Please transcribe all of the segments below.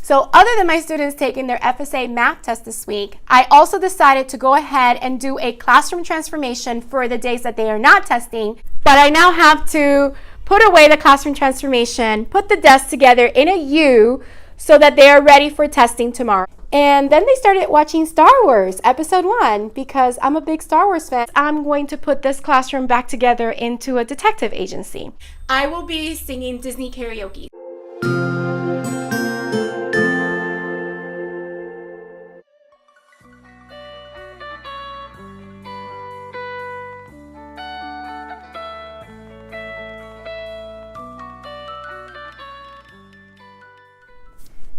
So other than my students taking their FSA math test this week, I also decided to go ahead and do a classroom transformation for the days that they are not testing. But I now have to put away the classroom transformation, put the desks together in a U so that they are ready for testing tomorrow. And then they started watching Star Wars Episode 1 because I'm a big Star Wars fan. I'm going to put this classroom back together into a detective agency. I will be singing Disney karaoke.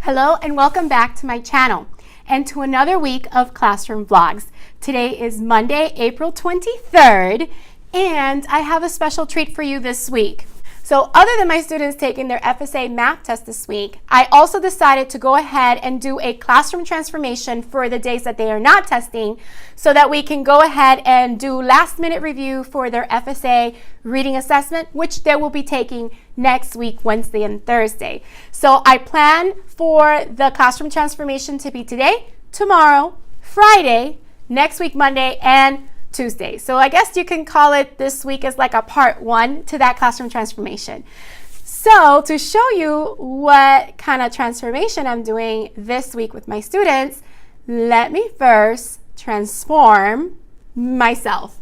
Hello and welcome back to my channel and to another week of classroom vlogs. Today is Monday, April 23rd, and I have a special treat for you this week. So other than my students taking their FSA math test this week, I also decided to go ahead and do a classroom transformation for the days that they are not testing so that we can go ahead and do last minute review for their FSA reading assessment, which they will be taking next week, Wednesday and Thursday. So I plan for the classroom transformation to be today, tomorrow, Friday, next week, Monday, and Tuesday. So I guess you can call it this week as like a part one to that classroom transformation. So to show you what kind of transformation I'm doing this week with my students, let me first transform myself.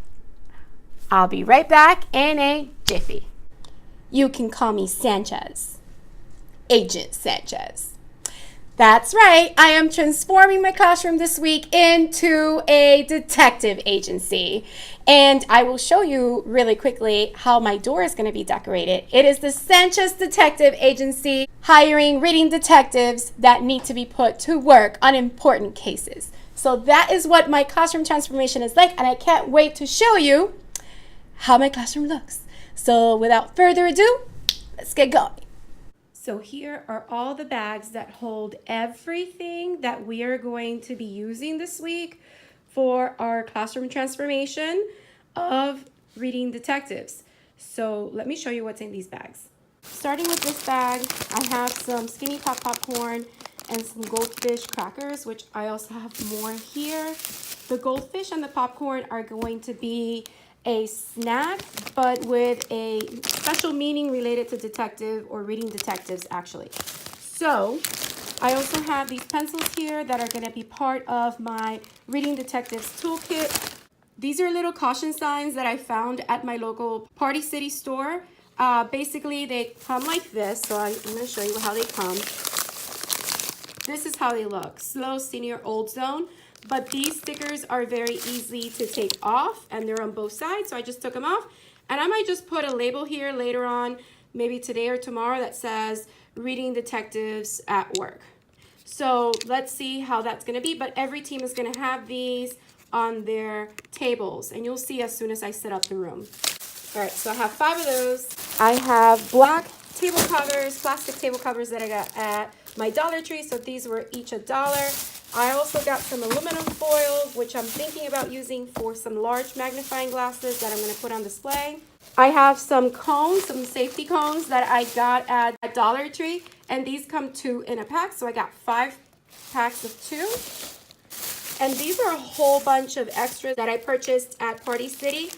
I'll be right back in a jiffy. You can call me Sanchez, Agent Sanchez. That's right, I am transforming my classroom this week into a detective agency. And I will show you really quickly how my door is going to be decorated. It is the Sanchez Detective Agency, hiring reading detectives that need to be put to work on important cases. So that is what my classroom transformation is like, and I can't wait to show you how my classroom looks. So without further ado, let's get going. So here are all the bags that hold everything that we are going to be using this week for our classroom transformation of reading detectives. So let me show you what's in these bags. Starting with this bag, I have some Skinny Pop popcorn and some goldfish crackers, which I also have more here. The goldfish and the popcorn are going to be a snack, but with a special meaning related to detective or reading detectives actually. So I also have these pencils here that are going to be part of my reading detectives toolkit. These are little caution signs that I found at my local Party City store. Basically they come like this, so I'm going to show you how they come. This is how they look: slow, senior, old zone. But these stickers are very easy to take off, and they're on both sides, so I just took them off. And I might just put a label here later on, maybe today or tomorrow, that says reading detectives at work. So let's see how that's going to be, but every team is going to have these on their tables, and you'll see as soon as I set up the room. All right, so I have 5 of those. I have black table covers, plastic table covers that I got at my Dollar Tree, so these were each $1. I also got some aluminum foil, which I'm thinking about using for some large magnifying glasses that I'm going to put on display. I have some cones, some safety cones that I got at Dollar Tree, and these come 2 in a pack, so I got 5 packs of 2. And these are a whole bunch of extras that I purchased at Party City.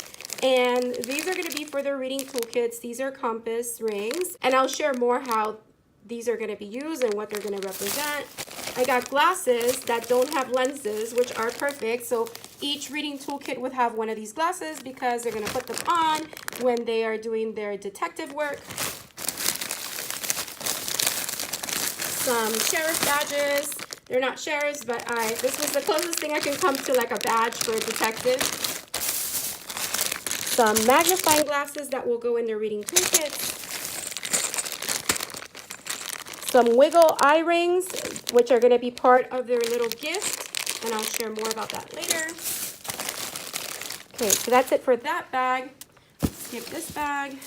And these are going to be for the reading toolkits. These are compass rings, and I'll share more how these are going to be used and what they're going to represent. I got glasses that don't have lenses, which are perfect. So each reading toolkit would have one of these glasses because they're going to put them on when they are doing their detective work. Some sheriff badges. They're not sheriffs, but this was the closest thing I can come to like a badge for a detective. Some magnifying glasses that will go in their reading toolkits. Some wiggle eye rings, which are going to be part of their little gift, and I'll share more about that later. Okay, so that's it for that bag. Skip this bag.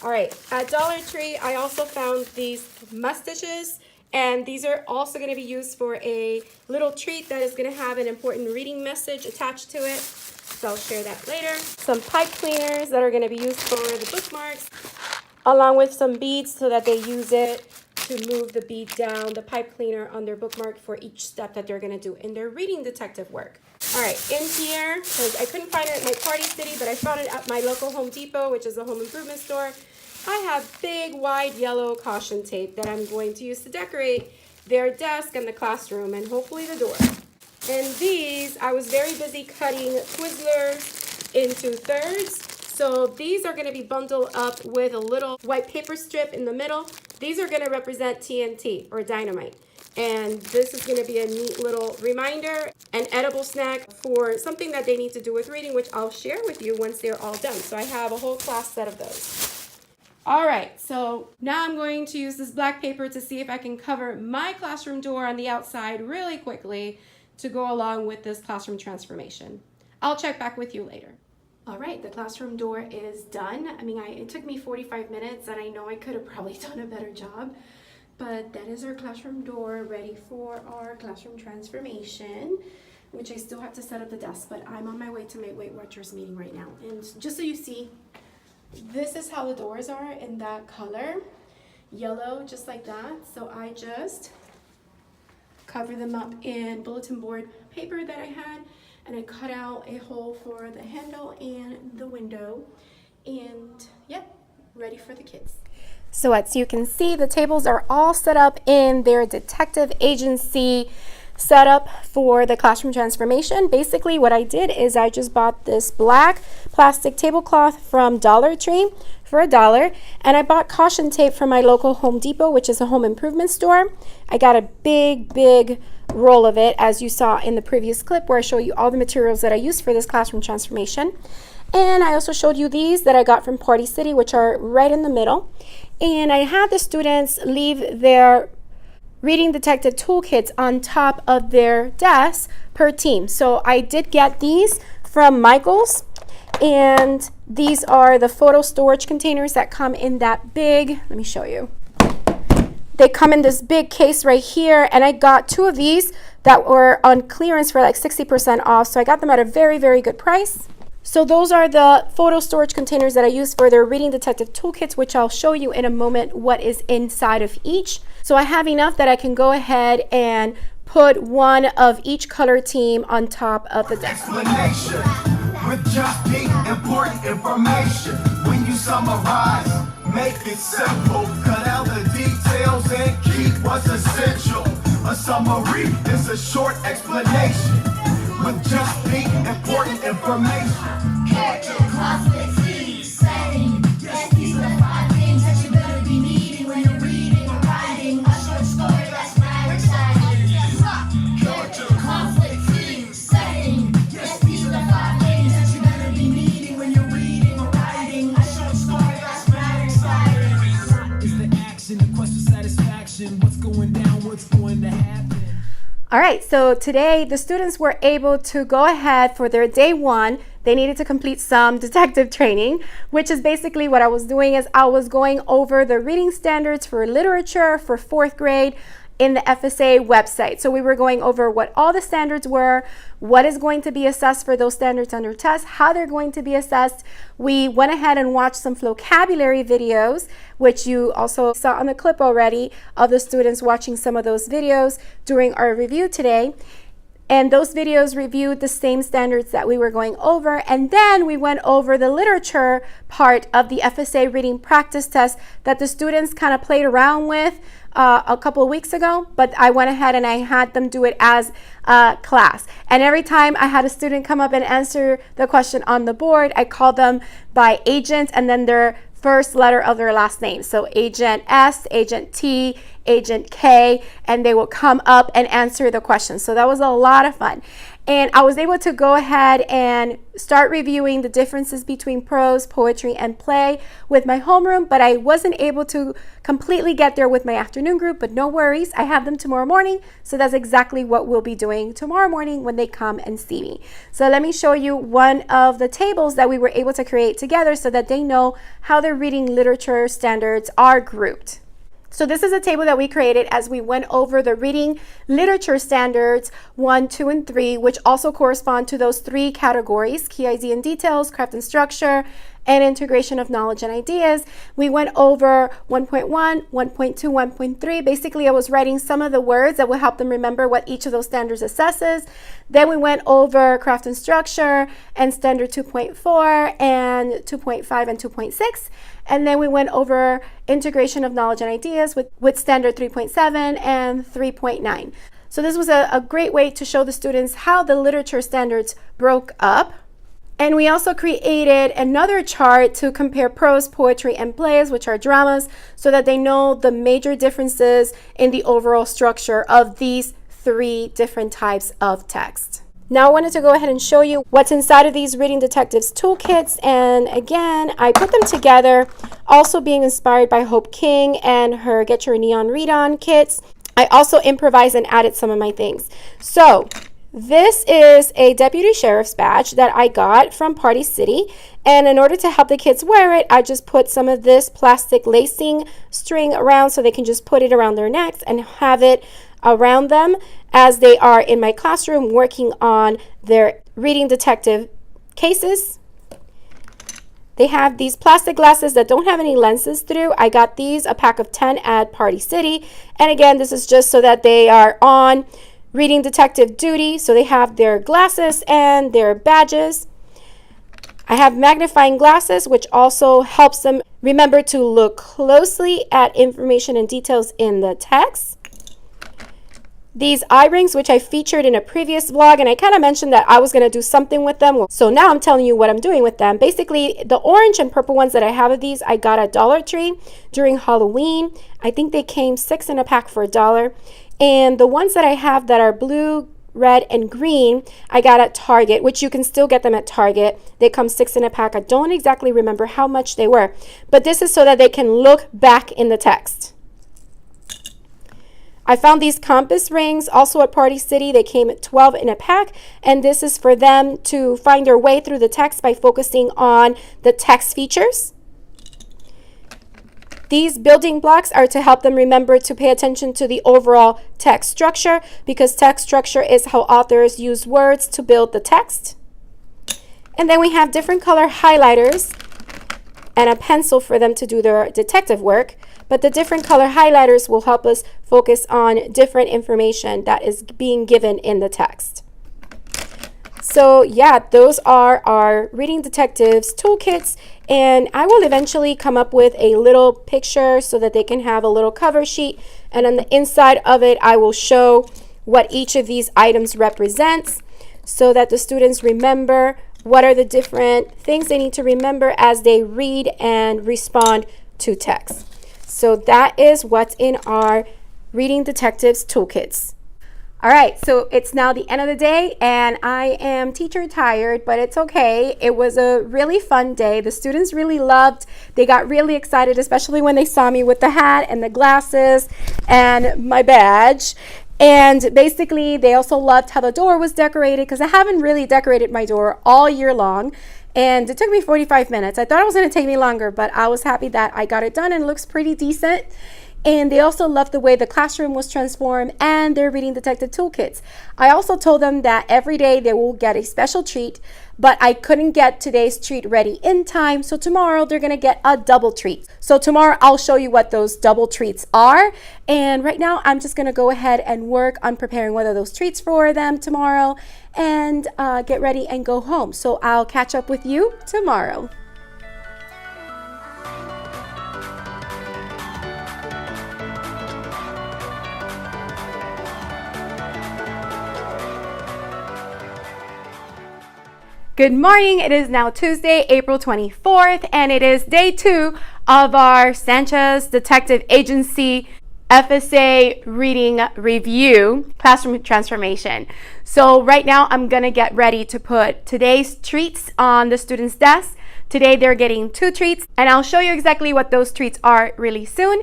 All right, at Dollar Tree, I also found these mustaches, and these are also going to be used for a little treat that is going to have an important reading message attached to it. So I'll share that later. Some pipe cleaners that are going to be used for the bookmarks, along with some beads so that they use it to move the bead down, the pipe cleaner on their bookmark for each step that they're going to do in their reading detective work. All right, in here, because I couldn't find it at my Party City, but I found it at my local Home Depot, which is a home improvement store. I have big, wide, yellow caution tape that I'm going to use to decorate their desk and the classroom and hopefully the door. And these, I was very busy cutting Twizzlers into thirds. So these are going to be bundled up with a little white paper strip in the middle. These are going to represent TNT or dynamite. And this is going to be a neat little reminder, an edible snack for something that they need to do with reading, which I'll share with you once they're all done. So I have a whole class set of those. All right, so now I'm going to use this black paper to see if I can cover my classroom door on the outside really quickly to go along with this classroom transformation. I'll check back with you later. All right, the classroom door is done. I mean, it took me 45 minutes, and I know I could have probably done a better job, but that is our classroom door ready for our classroom transformation, which I still have to set up the desk, but I'm on my way to my Weight Watchers meeting right now. And just so you see, this is how the doors are in that color, yellow, just like that. So I just cover them up in bulletin board paper that I had, and I cut out a hole for the handle and the window, and yep, ready for the kids. So as you can see, the tables are all set up in their detective agency setup for the classroom transformation. Basically what I did is I just bought this black plastic tablecloth from Dollar Tree for $1, and I bought caution tape from my local Home Depot, which is a home improvement store. I got a big roll of it, as you saw in the previous clip where I show you all the materials that I used for this classroom transformation. And I also showed you these that I got from Party City, which are right in the middle. And I had the students leave their reading detective toolkits on top of their desks per team. So I did get these from Michael's, and these are the photo storage containers that come in that big, let me show you. They come in this big case right here, and I got 2 of these that were on clearance for like 60% off. So I got them at a very good price. So those are the photo storage containers that I use for their reading detective toolkits, which I'll show you in a moment what is inside of each. So I have enough that I can go ahead and put one of each color team on top of the desk. Explanation with just the important information. When you summarize, make it simple. Cut out the details and keep what's essential. A summary is a short explanation with just the important information. Character, conflict, theme, setting. Yes, these are the 5 things that you better be needing when you're reading or writing a short story that's rather exciting. Character, conflict, theme, setting. Yes, these are the 5 things that you better be needing when you're reading or writing a short story that's rather exciting. Is the action, the question, satisfaction? What's going down? What's going to happen? All right, so today the students were able to go ahead for their day 1. They needed to complete some detective training, which is basically what I was doing is I was going over the reading standards for literature for 4th grade in the FSA website. So we were going over what all the standards were, what is going to be assessed for those standards under test, how they're going to be assessed. We went ahead and watched some Flocabulary videos, which you also saw on the clip already of the students watching some of those videos during our review today. And those videos reviewed the same standards that we were going over. And then we went over the literature part of the FSA reading practice test that the students kind of played around with a couple of weeks ago, but I went ahead and I had them do it as a class. And every time I had a student come up and answer the question on the board, I called them by agent and then their first letter of their last name. So Agent S, Agent T, Agent K, and they will come up and answer the question. So that was a lot of fun. And I was able to go ahead and start reviewing the differences between prose, poetry, and play with my homeroom, but I wasn't able to completely get there with my afternoon group, but no worries. I have them tomorrow morning, so that's exactly what we'll be doing tomorrow morning when they come and see me. So let me show you one of the tables that we were able to create together so that they know how their reading literature standards are grouped. So this is a table that we created as we went over the reading literature standards 1, 2, and 3, which also correspond to those 3 categories: key, idea, and details, craft and structure, and integration of knowledge and ideas. We went over 1.1, 1.2, 1.3. Basically, I was writing some of the words that will help them remember what each of those standards assesses. Then we went over craft and structure and standard 2.4 and 2.5 and 2.6. And then we went over integration of knowledge and ideas with standard 3.7 and 3.9. So this was a great way to show the students how the literature standards broke up. And we also created another chart to compare prose, poetry, and plays, which are dramas, so that they know the major differences in the overall structure of these 3 different types of text. Now I wanted to go ahead and show you what's inside of these Reading Detectives toolkits. And again, I put them together, also being inspired by Hope King and her Get Your Neon Read On kits. I also improvised and added some of my things. So this is a deputy sheriff's badge that I got from Party City, and in order to help the kids wear it, I just put some of this plastic lacing string around so they can just put it around their necks and have it around them as they are in my classroom working on their Reading Detective cases. They have these plastic glasses that don't have any lenses through. I got these, a pack of 10 at Party City, and again, this is just so that they are on Reading Detective duty, so they have their glasses and their badges. I have magnifying glasses, which also helps them remember to look closely at information and details in the text. These eye rings, which I featured in a previous vlog, and I kind of mentioned that I was going to do something with them. So now I'm telling you what I'm doing with them. Basically, the orange and purple ones that I have of these, I got at Dollar Tree during Halloween. I think they came 6 in a pack for $1. And the ones that I have that are blue, red, and green, I got at Target, which you can still get them at Target. They come 6 in a pack. I don't exactly remember how much they were, but this is so that they can look back in the text. I found these compass rings also at Party City. They came at 12 in a pack, and this is for them to find their way through the text by focusing on the text features. These building blocks are to help them remember to pay attention to the overall text structure, because text structure is how authors use words to build the text. And then we have different color highlighters and a pencil for them to do their detective work. But the different color highlighters will help us focus on different information that is being given in the text. So yeah, those are our Reading Detectives toolkits, and I will eventually come up with a little picture so that they can have a little cover sheet, and on the inside of it I will show what each of these items represents so that the students remember what are the different things they need to remember as they read and respond to text. So that is what's in our Reading Detectives toolkits. All right, so it's now the end of the day and I am teacher tired, but it's okay. It was a really fun day. The students really loved, they got really excited, especially when they saw me with the hat and the glasses and my badge. And basically, they also loved how the door was decorated, because I haven't really decorated my door all year long. And it took me 45 minutes. I thought it was going to take me longer, but I was happy that I got it done and it looks pretty decent. And they also loved the way the classroom was transformed and their Reading Detective toolkits. I also told them that every day they will get a special treat, but I couldn't get today's treat ready in time. So tomorrow they're going to get a double treat. So tomorrow I'll show you what those double treats are. And right now I'm just going to go ahead and work on preparing one of those treats for them tomorrow and get ready and go home. So I'll catch up with you tomorrow. Good morning. It is now Tuesday, April 24th, and it is day 2 of our Sanchez Detective Agency FSA reading review classroom transformation. So right now I'm going to get ready to put today's treats on the students' desks. Today they're getting 2 treats, and I'll show you exactly what those treats are really soon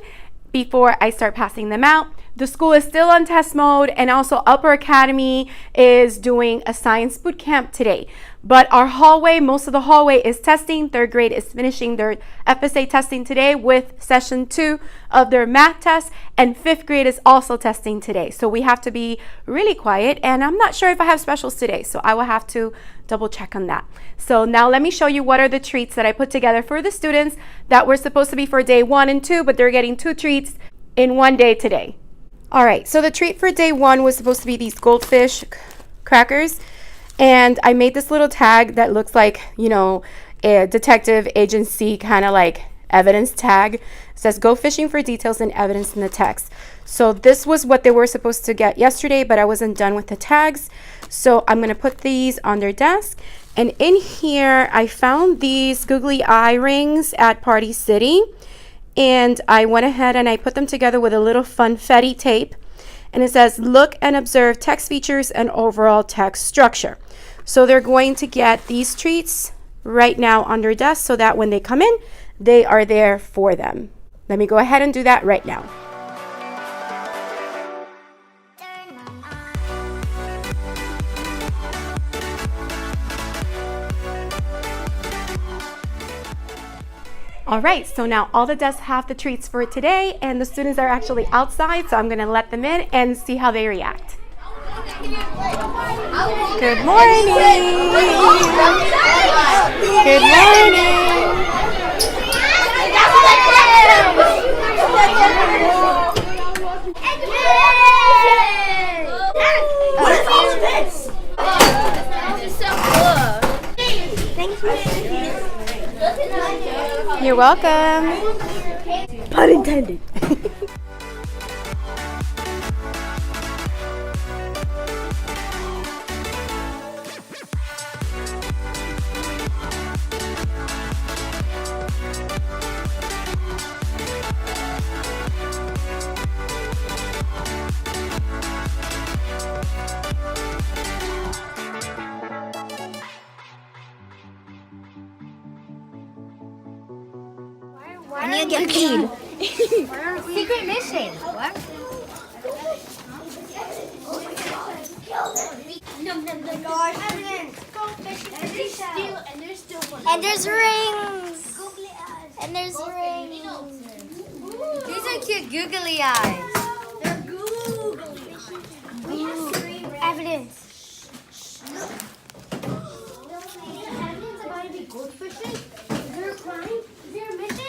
before I start passing them out. The school is still on test mode, and also Upper Academy is doing a science boot camp today. But our hallway, most of the hallway is testing. Third grade is finishing their FSA testing today with session 2 of their math test, and fifth grade is also testing today. So we have to be really quiet, and I'm not sure if I have specials today, so I will have to double check on that. So now let me show you what are the treats that I put together for the students that were supposed to be for day 1 and 2, but they're getting 2 treats in one day today. All right, so the treat for day 1 was supposed to be these goldfish crackers. And I made this little tag that looks like, you know, a detective agency kind of like evidence tag. It says, go fishing for details and evidence in the text. So this was what they were supposed to get yesterday, but I wasn't done with the tags. So I'm going to put these on their desk. And in here, I found these googly eye rings at Party City. And I went ahead and I put them together with a little funfetti tape. And it says, look and observe text features and overall text structure. So they're going to get these treats right now on their desk so that when they come in, they are there for them. Let me go ahead and do that right now. All right, so now all the desks have the treats for today, and the students are actually outside, so I'm going to let them in and see how they react. Good morning. Good morning. What is all of this? This is so cool. Thank you. You're welcome. Pun intended. I need to get paid. Secret mission. What? And there's rings. And there's rings. These are cute googly eyes. They're googly. Evidence. Evidence about to be goldfishes? Is there a crime? Is there a mission?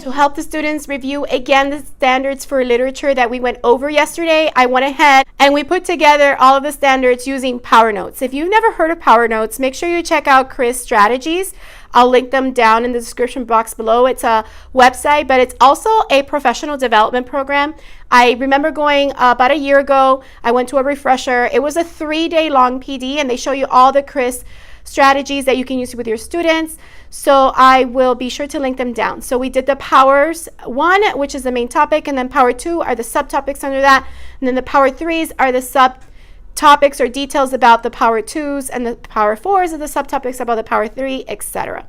To help the students review again the standards for literature that we went over yesterday, I went ahead and we put together all of the standards using Power Notes. If you've never heard of Power Notes, make sure you check out CRISS strategies. I'll link them down in the description box below. It's a website, but it's also a professional development program. I remember going about a year ago, I went to a refresher. It was a 3-day long PD, and they show you all the CRISS strategies that you can use with your students. So I will be sure to link them down. So we did the Powers 1, which is the main topic, and then Power 2 are the subtopics under that. And then the Power 3s are the subtopics or details about the Power 2s, and the Power 4s are the subtopics about the Power 3, etc.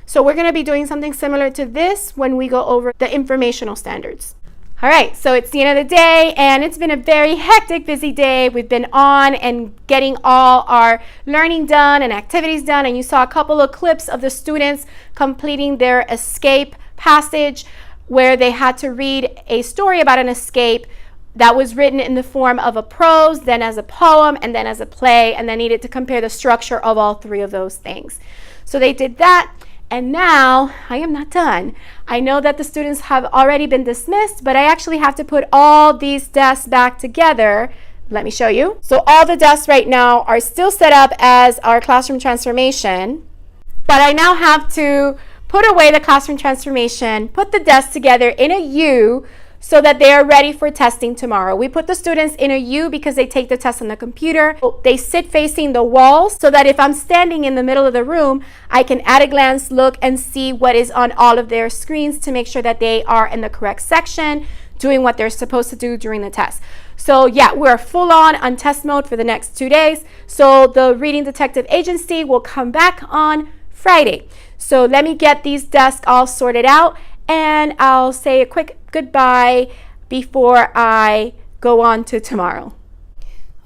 So we're going to be doing something similar to this when we go over the informational standards. All right, so it's the end of the day, and it's been a very hectic, busy day. We've been on and getting all our learning done and activities done, and you saw a couple of clips of the students completing their escape passage where they had to read a story about an escape that was written in the form of a prose, then as a poem, and then as a play, and then needed to compare the structure of all 3 of those things. So they did that. And now I am not done. I know that the students have already been dismissed, but I actually have to put all these desks back together. Let me show you. So all the desks right now are still set up as our classroom transformation, but I now have to put away the classroom transformation, put the desks together in a U so that they are ready for testing tomorrow. We put the students in a U because they take the test on the computer. They sit facing the walls so that if I'm standing in the middle of the room, I can at a glance look and see what is on all of their screens to make sure that they are in the correct section, doing what they're supposed to do during the test. So yeah, we're full on test mode for the next 2 days. So the Reading Detective Agency will come back on Friday. So let me get these desks all sorted out, and I'll say a quick goodbye before I go on to tomorrow.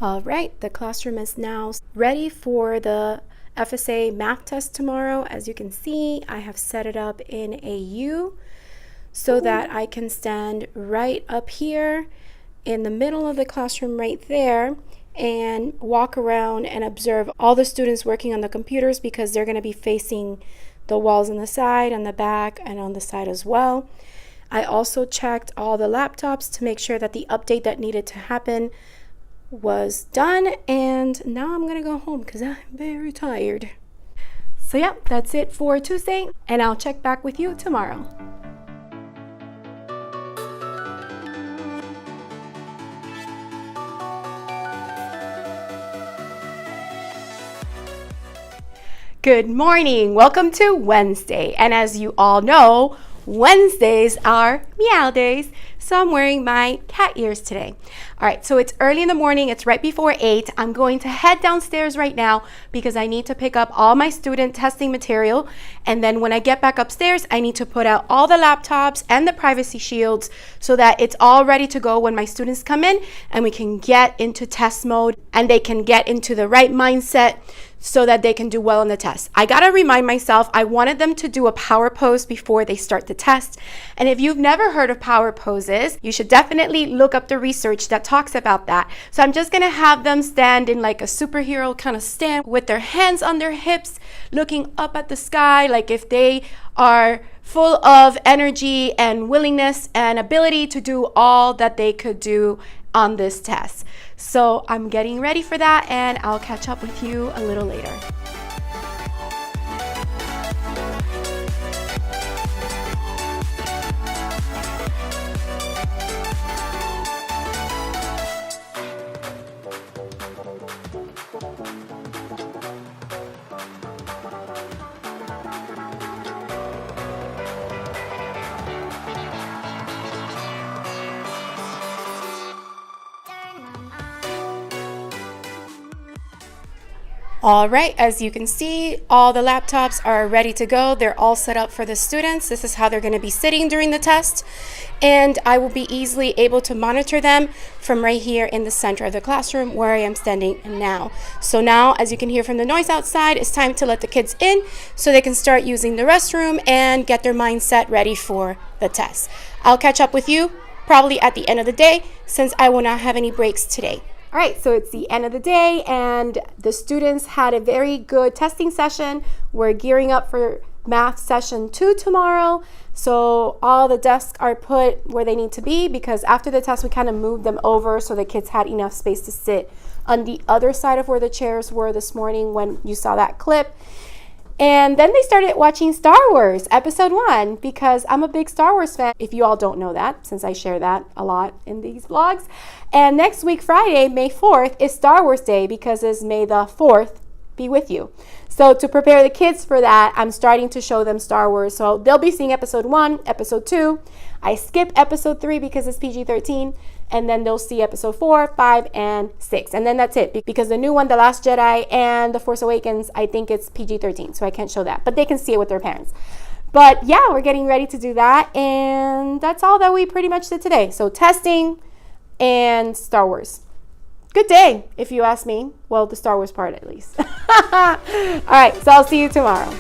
All right, the classroom is now ready for the FSA math test tomorrow. As you can see, I have set it up in a U so that I can stand right up here in the middle of the classroom right there and walk around and observe all the students working on the computers, because they're going to be facing the walls on the side, on the back, and on the side as well. I also checked all the laptops to make sure that the update that needed to happen was done, and now I'm gonna go home because I'm very tired. So yeah, that's it for Tuesday, and I'll check back with you tomorrow. Good morning, welcome to Wednesday, and as you all know, Wednesdays are meow days, so I'm wearing my cat ears today. All right, so it's early in the morning, it's right before 8. I'm going to head downstairs right now because I need to pick up all my student testing material, and then when I get back upstairs, I need to put out all the laptops and the privacy shields so that it's all ready to go when my students come in and we can get into test mode and they can get into the right mindset so that they can do well on the test. I gotta remind myself, I wanted them to do a power pose before they start the test. And if you've never heard of power poses, you should definitely look up the research that talks about that. So I'm just gonna have them stand in like a superhero kind of stand with their hands on their hips, looking up at the sky, like if they are full of energy and willingness and ability to do all that they could do on this test. So I'm getting ready for that, and I'll catch up with you a little later. All right, as you can see, all the laptops are ready to go. They're all set up for the students. This is how they're going to be sitting during the test. And I will be easily able to monitor them from right here in the center of the classroom where I am standing now. So now, as you can hear from the noise outside, it's time to let the kids in so they can start using the restroom and get their mindset ready for the test. I'll catch up with you probably at the end of the day since I will not have any breaks today. All right, so it's the end of the day and the students had a very good testing session. We're gearing up for math session 2 tomorrow. So all the desks are put where they need to be because after the test, we kind of moved them over so the kids had enough space to sit on the other side of where the chairs were this morning when you saw that clip. And then they started watching Star Wars Episode 1 because I'm a big Star Wars fan, if you all don't know that, since I share that a lot in these vlogs. And next week, Friday, May 4th, is Star Wars Day because it's May the 4th be with you. So to prepare the kids for that, I'm starting to show them Star Wars. So they'll be seeing Episode 1, Episode 2. I skip Episode 3 because it's PG-13. And then they'll see Episode 4, 5, and 6. And then that's it. Because the new one, The Last Jedi and The Force Awakens, I think it's PG-13. So I can't show that. But they can see it with their parents. But yeah, we're getting ready to do that. And that's all that we pretty much did today. So testing and Star Wars. Good day, if you ask me. Well, the Star Wars part at least. All right, so I'll see you tomorrow.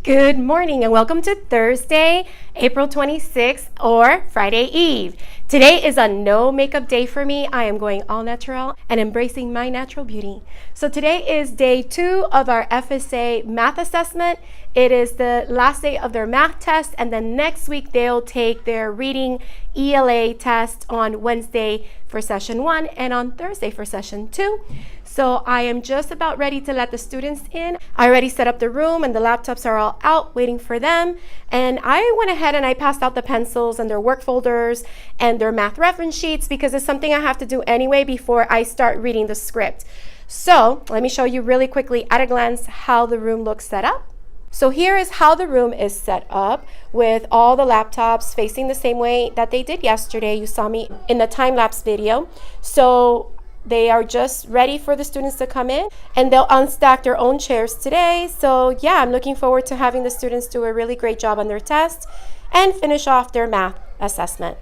Good morning and welcome to Thursday, April 26th or Friday Eve. Today is a no makeup day for me. I am going all natural and embracing my natural beauty. So today is day 2 of our FSA math assessment. It is the last day of their math test, and then next week they'll take their reading ELA test on Wednesday for session 1 and on Thursday for session 2. So I am just about ready to let the students in. I already set up the room and the laptops are all out waiting for them. And I went ahead and I passed out the pencils and their work folders and their math reference sheets because it's something I have to do anyway before I start reading the script. So let me show you really quickly at a glance how the room looks set up. So here is how the room is set up with all the laptops facing the same way that they did yesterday. You saw me in the time-lapse video. So they are just ready for the students to come in, and they'll unstack their own chairs today. So yeah, I'm looking forward to having the students do a really great job on their tests and finish off their math assessment.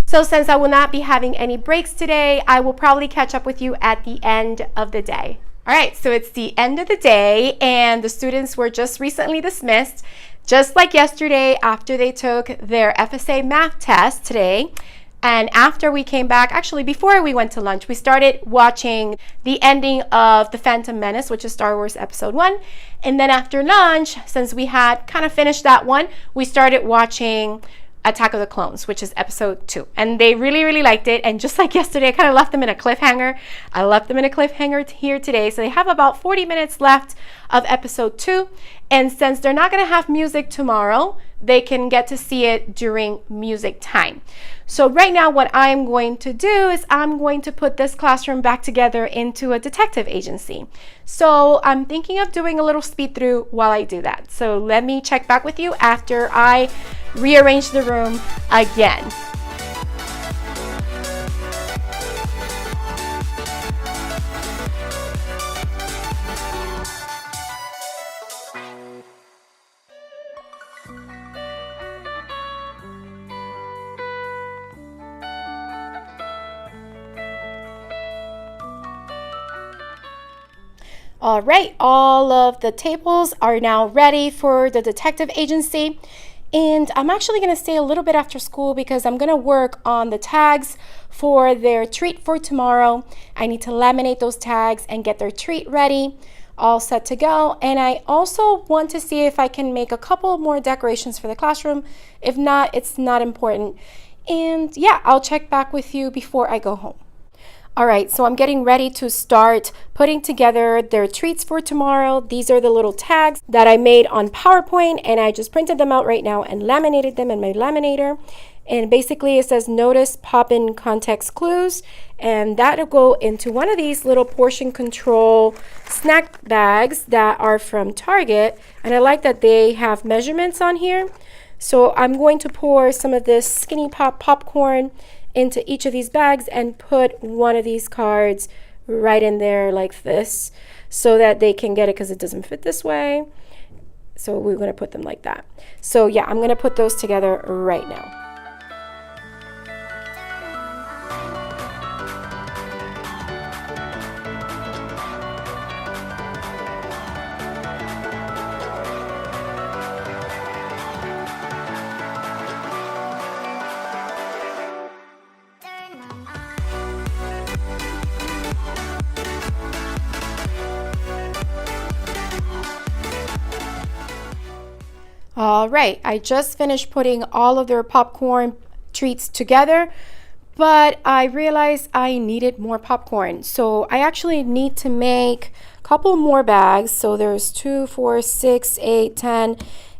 So since I will not be having any breaks today, I will probably catch up with you at the end of the day. All right, so it's the end of the day, and the students were just recently dismissed, just like yesterday after they took their FSA math test today. And after we came back, actually before we went to lunch, we started watching the ending of The Phantom Menace, which is Star Wars Episode 1. And then after lunch, since we had kind of finished that one, we started watching Attack of the Clones, which is Episode 2. And they really, really liked it. And just like yesterday, I kind of left them in a cliffhanger. I left them in a cliffhanger here today. So they have about 40 minutes left of Episode 2. And since they're not going to have music tomorrow, they can get to see it during music time. So right now what I'm going to do is I'm going to put this classroom back together into a detective agency. So I'm thinking of doing a little speed through while I do that. So let me check back with you after I rearrange the room again. All right, all of the tables are now ready for the detective agency. And I'm actually going to stay a little bit after school because I'm going to work on the tags for their treat for tomorrow. I need to laminate those tags and get their treat ready, all set to go. And I also want to see if I can make a couple more decorations for the classroom. If not, it's not important. And yeah, I'll check back with you before I go home. All right, so I'm getting ready to start putting together their treats for tomorrow. These are the little tags that I made on PowerPoint, and I just printed them out right now and laminated them in my laminator. And basically it says notice pop-in context clues, and that'll go into one of these little portion control snack bags that are from Target. And I like that they have measurements on here. So I'm going to pour some of this Skinny Pop popcorn into each of these bags and put one of these cards right in there like this so that they can get it because it doesn't fit this way. So we're going to put them like that. So yeah, I'm going to put those together right now. All right, I just finished putting all of their popcorn treats together, but I realized I needed more popcorn. So I actually need to make a couple more bags. So there's 2, 4, 6, 8, 10,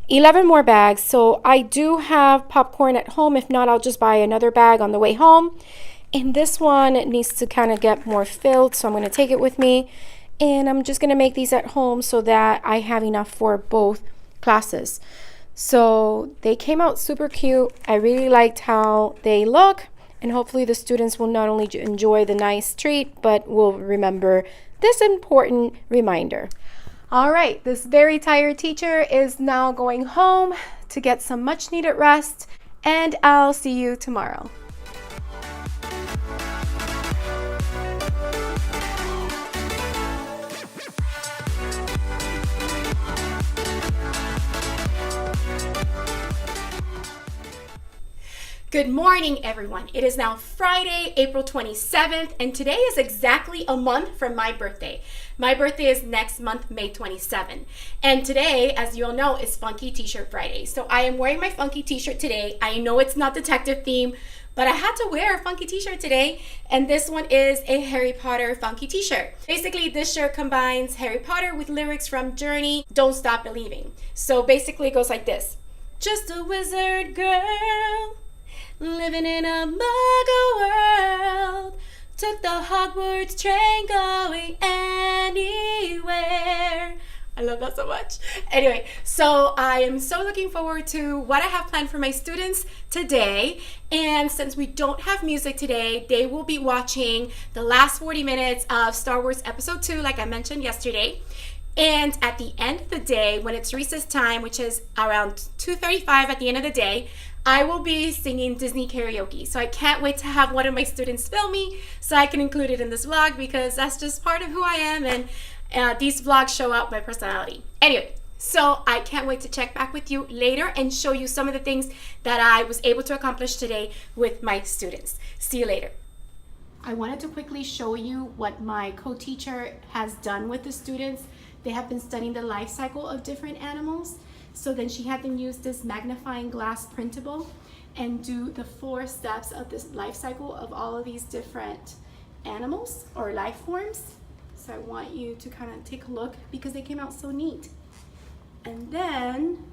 11 more bags. So I do have popcorn at home. If not, I'll just buy another bag on the way home. And this one needs to kind of get more filled, so I'm going to take it with me. And I'm just going to make these at home so that I have enough for both classes. So they came out super cute. I really liked how they look, and hopefully the students will not only enjoy the nice treat, but will remember this important reminder. All right, this very tired teacher is now going home to get some much needed rest, and I'll see you tomorrow. Good morning, everyone. It is now Friday, April 27th, and today is exactly a month from my birthday. My birthday is next month, May 27th. And today, as you all know, is Funky T-shirt Friday. So I am wearing my funky T-shirt today. I know it's not detective theme, but I had to wear a funky T-shirt today. And this one is a Harry Potter funky T-shirt. Basically, this shirt combines Harry Potter with lyrics from Journey, Don't Stop Believing. So basically it goes like this. Just a wizard girl, living in a muggle world, took the Hogwarts train going anywhere. I love that so much. Anyway, so I am so looking forward to what I have planned for my students today. And since we don't have music today, they will be watching the last 40 minutes of Star Wars Episode 2, like I mentioned yesterday. And at the end of the day, when it's recess time, which is around 2:35 at the end of the day, I will be singing Disney karaoke. So I can't wait to have one of my students film me so I can include it in this vlog, because that's just part of who I am, and these vlogs show out my personality. Anyway, so I can't wait to check back with you later and show you some of the things that I was able to accomplish today with my students. See you later. I wanted to quickly show you what my co-teacher has done with the students. They have been studying the life cycle of different animals. So then she had them use this magnifying glass printable and do the 4 steps of this life cycle of all of these different animals or life forms. So I want you to kind of take a look because they came out so neat. And then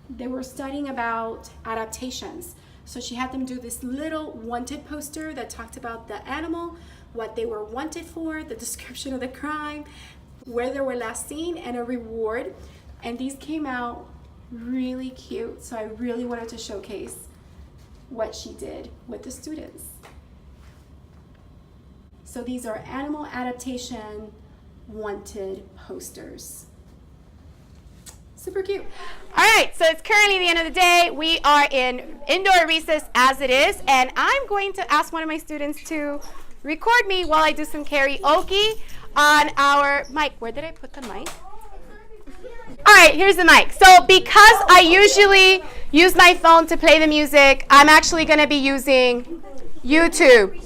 they were studying about adaptations. So she had them do this little wanted poster that talked about the animal, what they were wanted for, the description of the crime, where they were last seen, and a reward. And these came out really cute. So I really wanted to showcase what she did with the students. So these are animal adaptation wanted posters. Super cute. All right, so it's currently the end of the day. We are in indoor recess as it is, and I'm going to ask one of my students to record me while I do some karaoke on our mic. Where did I put the mic? All right, here's the mic. So because I usually use my phone to play the music, I'm actually going to be using YouTube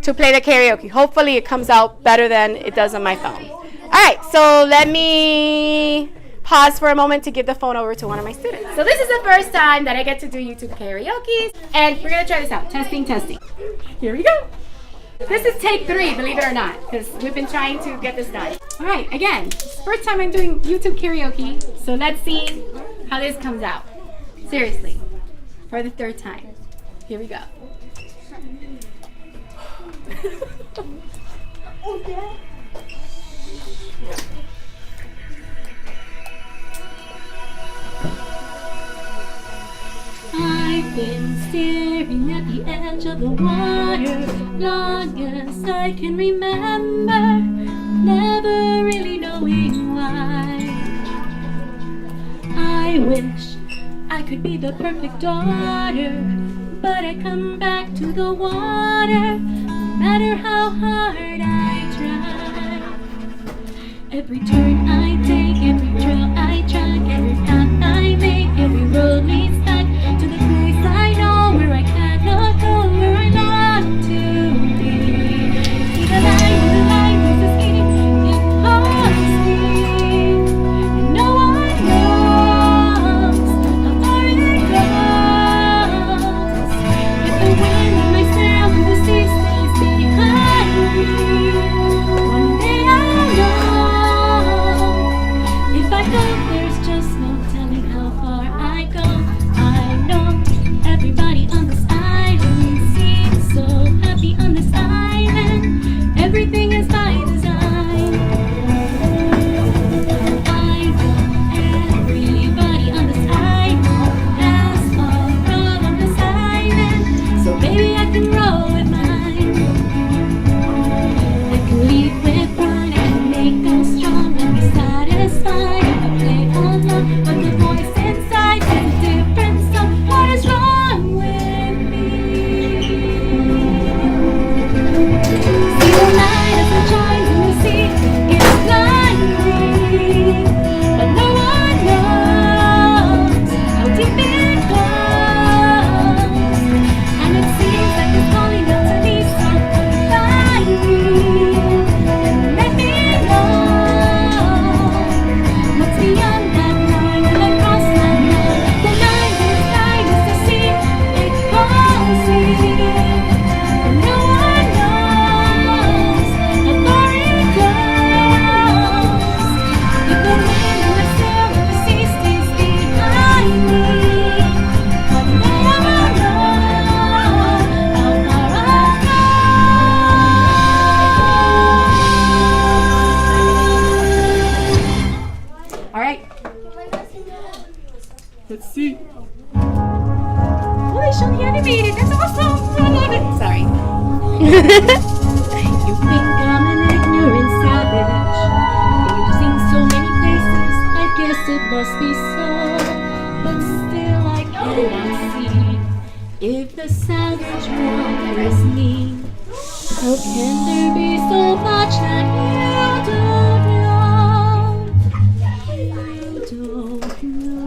to play the karaoke. Hopefully it comes out better than it does on my phone. All right, so let me pause for a moment to give the phone over to one of my students. So this is the first time that I get to do YouTube karaoke, and we're gonna try this out. Testing, testing. Here we go. This is take 3, believe it or not, because we've been trying to get this done. All right, again, first time I'm doing YouTube karaoke, so let's see how this comes out. Seriously, for the 3rd time. Here we go. I've been staring at the edge of the water long as I can remember, never really knowing why. I wish I could be the perfect daughter, but I come back to the water no matter how hard I try. Every turn I take, every trail I track, every path I make, every road leads back to the place I know, where I cannot go, where I long to be. See the light is escaping, it haunts me, and no one knows how far it goes. If the wind in my sail and the sea stays behind me, one day I'll know. If I go, there's just no telling how far I go. I know That's awesome. I love it. Sorry. You think I'm an ignorant savage, and you've seen so many places, I guess it must be so. But still I cannot see if the savage one is me. How can there be so much that you don't know? You don't know.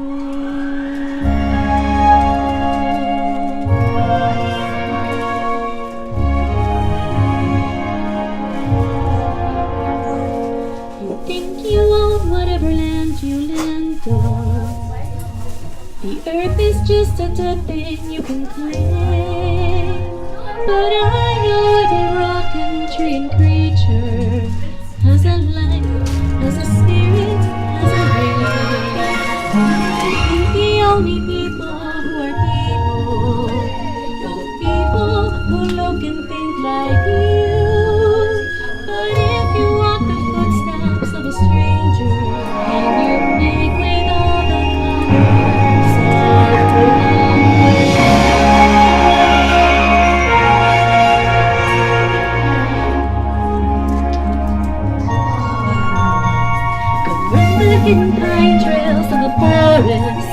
You think you own whatever land you land on. The earth is just a dead thing you can claim. But I know that rock and tree and creature has a life, has a spirit, has a brain. The only people who are people who look and think like you. But if you walk the footsteps of a stranger and you think with all the colors of the hidden pine trails of the forest,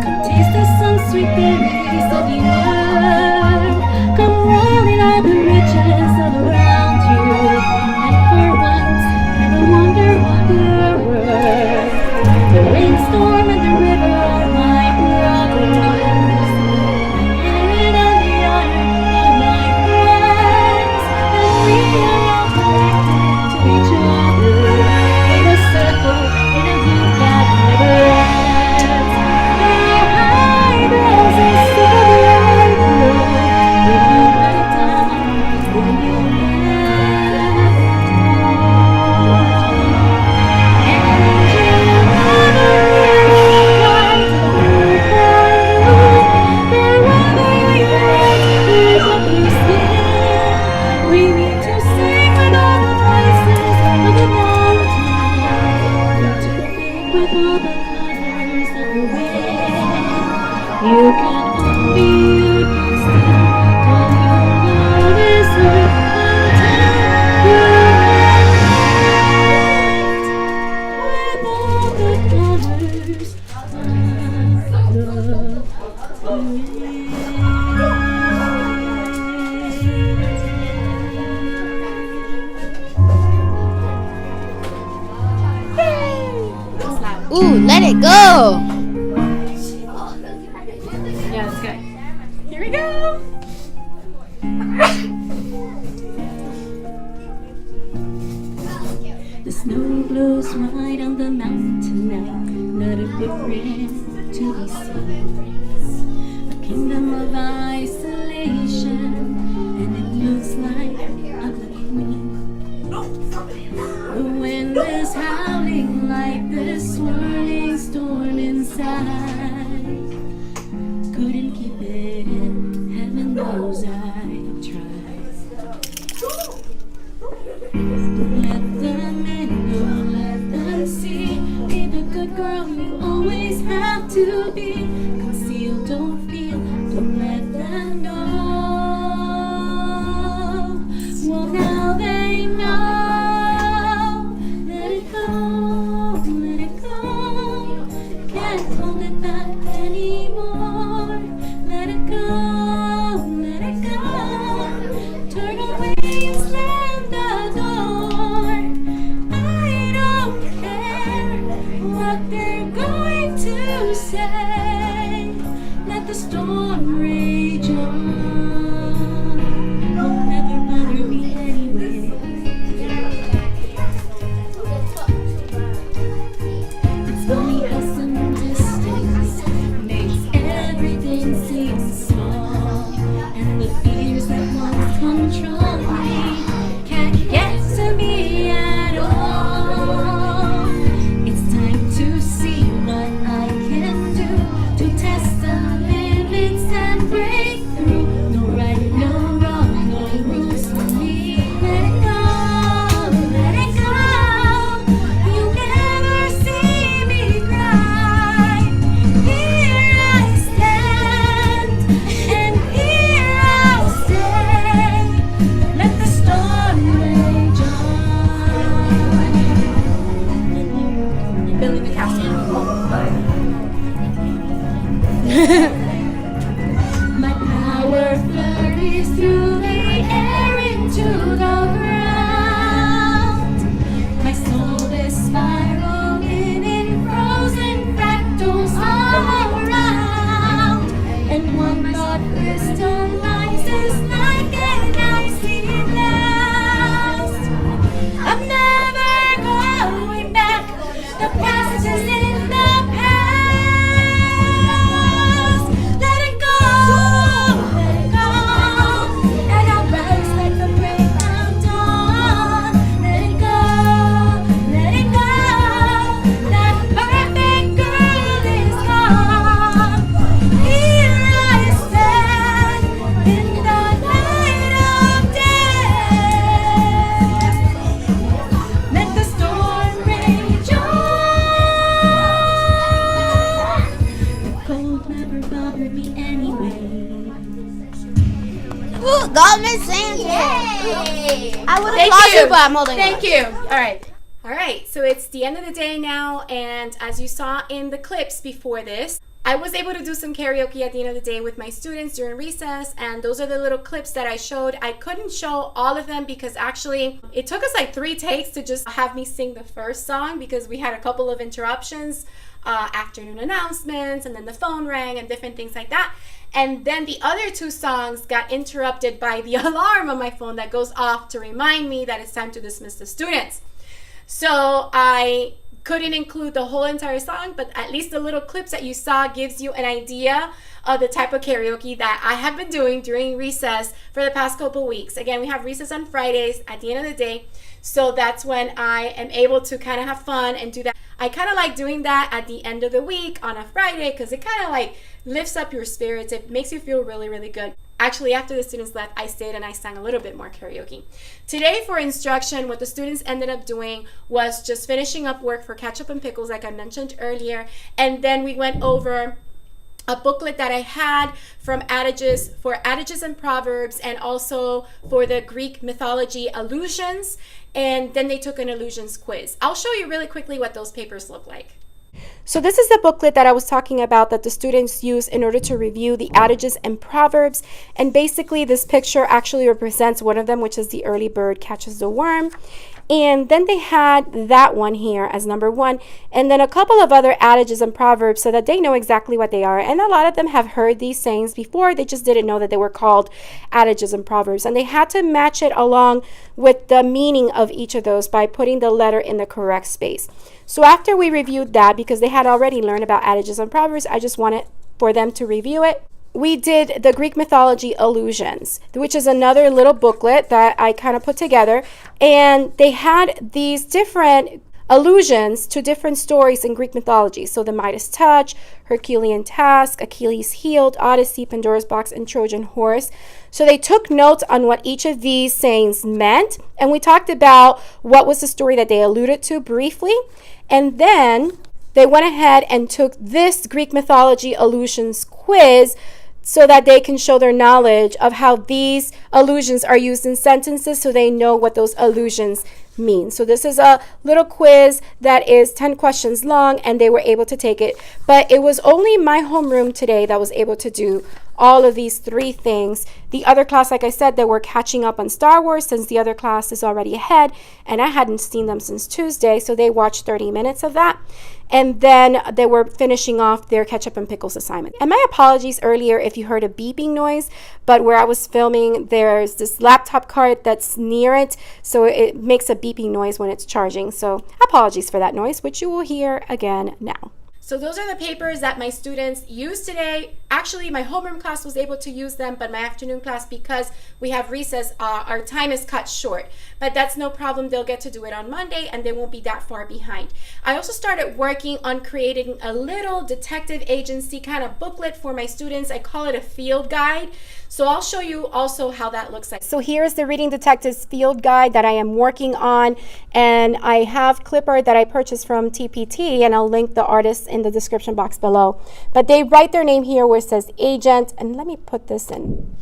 come taste the sun sweet berries of the earth. Come rolling all the riches all around you, and for once never wonder what you're worth. The rainstorm and the river are my brothers, the air and the honor are my friends, and we are all connected to each other in a circle. You can only understand all your love is worth until you with all the colors. Ooh, let it go. Yeah, it's good. Here we go. The snow blows right on the mountain tonight, not a footprint to be seen. A kingdom of isolation, and it looks like I'm the queen. The wind is howling like this swirling storm inside. Couldn't keep it in, heaven knows I tried. Don't let them in, don't let them see. Be the good girl you always have to be. Conceal, don't feel, don't let them know. Well, now they know. Let it go, let it go. Can't hold it back anymore. Let it go, let it go. breeze through the air into the ground. My soul is spiraling in frozen fractals all around. And one thought crystallizes like an icy blast. I'm never going back. The past is in the past. Let it go, let it go. And I'll rise like the break of dawn. Let it go, let it go. That perfect girl is gone. Here I stand in the light of day. Let the storm rage on. The cold never bothered me anyway. Ooh, Goldman Sachs. Yay! I would have Thank lost you. it, but I'm holding Thank it. you. All right. All right. So it's the end of the day now, and as you saw in the clips before this, I was able to do some karaoke at the end of the day with my students during recess, and those are the little clips that I showed. I couldn't show all of them because actually it took us like 3 takes to just have me sing the first song because we had a couple of interruptions, afternoon announcements, and then the phone rang and different things like that. And then the other 2 songs got interrupted by the alarm on my phone that goes off to remind me that it's time to dismiss the students. So I couldn't include the whole entire song, but at least the little clips that you saw gives you an idea of the type of karaoke that I have been doing during recess for the past couple weeks. Again, we have recess on Fridays at the end of the day, so that's when I am able to kind of have fun and do that. I kind of like doing that at the end of the week on a Friday because it kind of like lifts up your spirits. It makes you feel really, really good. Actually, after the students left, I stayed and I sang a little bit more karaoke. Today for instruction, what the students ended up doing was just finishing up work for ketchup and pickles, like I mentioned earlier. And then we went over a booklet that I had from adages, for adages and proverbs, and also for the Greek mythology allusions. And then they took an allusions quiz. I'll show you really quickly what those papers look like. So this is the booklet that I was talking about that the students use in order to review the adages and proverbs. And basically this picture actually represents one of them, which is the early bird catches the worm. And then they had that one here as number 1, and then a couple of other adages and proverbs so that they know exactly what they are. And a lot of them have heard these sayings before, they just didn't know that they were called adages and proverbs. And they had to match it along with the meaning of each of those by putting the letter in the correct space. So after we reviewed that, because they had already learned about adages and proverbs, I just wanted for them to review it. We did the Greek mythology allusions, which is another little booklet that I kind of put together. And they had these different allusions to different stories in Greek mythology. So the Midas touch, Herculean task, Achilles healed, Odyssey, Pandora's box, and Trojan horse. So they took notes on what each of these sayings meant. And we talked about what was the story that they alluded to briefly. And then they went ahead and took this Greek mythology allusions quiz so that they can show their knowledge of how these allusions are used in sentences so they know what those allusions mean. So this is a little quiz that is 10 questions long, and they were able to take it. But it was only my homeroom today that was able to do all of these 3 things. The other class, like I said, they were catching up on Star Wars since the other class is already ahead, and I hadn't seen them since Tuesday, so they watched 30 minutes of that. And then they were finishing off their ketchup and pickles assignment. And my apologies earlier if you heard a beeping noise, but where I was filming, there's this laptop cart that's near it, so it makes a beeping noise when it's charging. So apologies for that noise, which you will hear again now. So those are the papers that my students used today. Actually, my homeroom class was able to use them, but my afternoon class, because we have recess, our time is cut short. But that's no problem. They'll get to do it on Monday, and they won't be that far behind. I also started working on creating a little detective agency kind of booklet for my students. I call it a field guide. So I'll show you also how that looks like. So here's the Reading Detectives field guide that I am working on, and I have Clipart that I purchased from TPT, and I'll link the artists in the description box below. But they write their name here where it says agent, and let me put this in,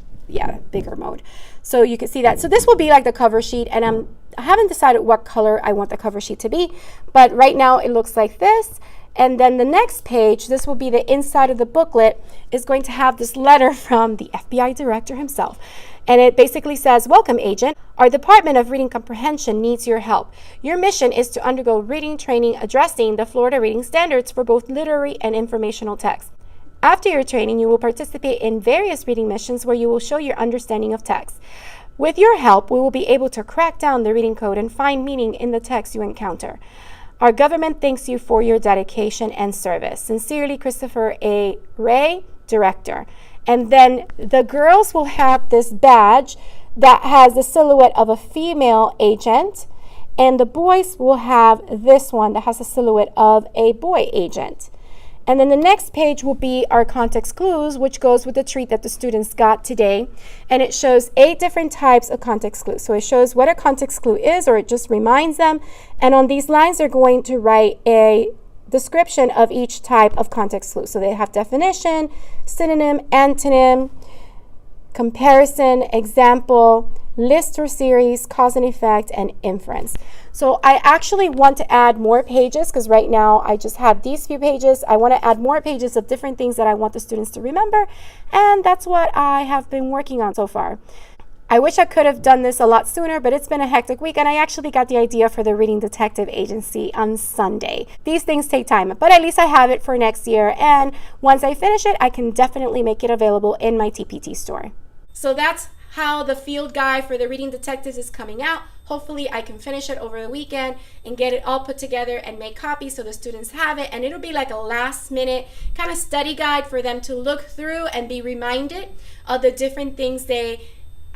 bigger mode so you can see that. So this will be like the cover sheet, and I haven't decided what color I want the cover sheet to be, but right now it looks like this. And then the next page, this will be the inside of the booklet, is going to have this letter from the FBI director himself. And it basically says, "Welcome, agent. Our Department of Reading Comprehension needs your help. Your mission is to undergo reading training addressing the Florida reading standards for both literary and informational text. After your training, you will participate in various reading missions where you will show your understanding of text. With your help, we will be able to crack down the reading code and find meaning in the text you encounter. Our government thanks you for your dedication and service. Sincerely, Christopher A. Ray, Director." And then the girls will have this badge that has the silhouette of a female agent, and the boys will have this one that has a silhouette of a boy agent. And then the next page will be our context clues, which goes with the treat that the students got today. And it shows 8 different types of context clues. So it shows what a context clue is, or it just reminds them. And on these lines, they're going to write a description of each type of context clue. So they have definition, synonym, antonym, comparison, example, list or series, cause and effect, and inference. So I actually want to add more pages because right now I just have these few pages. I want to add more pages of different things that I want the students to remember, and that's what I have been working on so far. I wish I could have done this a lot sooner, but it's been a hectic week, and I actually got the idea for the Reading Detective Agency on Sunday. These things take time, but at least I have it for next year, and once I finish it, I can definitely make it available in my TPT store. So that's how the field guide for the Reading Detectives is coming out. Hopefully I can finish it over the weekend and get it all put together and make copies so the students have it, and it'll be like a last minute kind of study guide for them to look through and be reminded of the different things they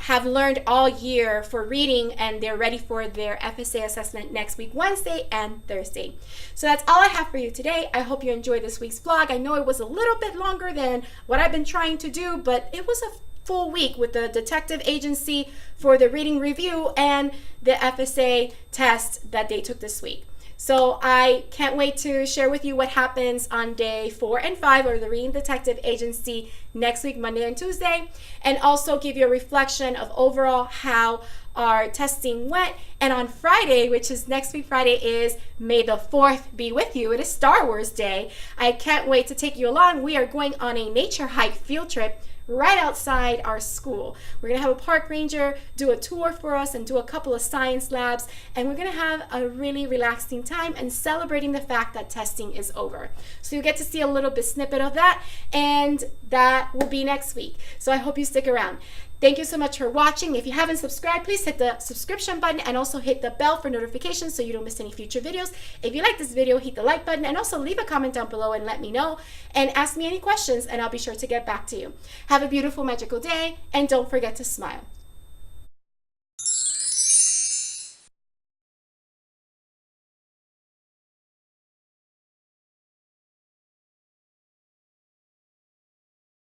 have learned all year for reading, and they're ready for their FSA assessment next week, Wednesday and Thursday. So that's all I have for you today. I hope you enjoyed this week's vlog. I know it was a little bit longer than what I've been trying to do, but it was a full week with the detective agency for the reading review and the FSA test that they took this week. So I can't wait to share with you what happens on day 4 and 5 of the Reading Detective Agency next week, Monday and Tuesday, and also give you a reflection of overall how our testing went. And on Friday, which is next week Friday, is May the 4th be with you. It is Star Wars Day. I can't wait to take you along. We are going on a nature hike field trip right outside our school. We're gonna have a park ranger do a tour for us and do a couple of science labs, and we're gonna have a really relaxing time and celebrating the fact that testing is over. So you get to see a little bit snippet of that, and that will be next week. So I hope you stick around. Thank you so much for watching. If you haven't subscribed, please hit the subscription button and also hit the bell for notifications so you don't miss any future videos. If you like this video, hit the like button and also leave a comment down below and let me know, and ask me any questions, and I'll be sure to get back to you. Have a beautiful, magical day, and don't forget to smile.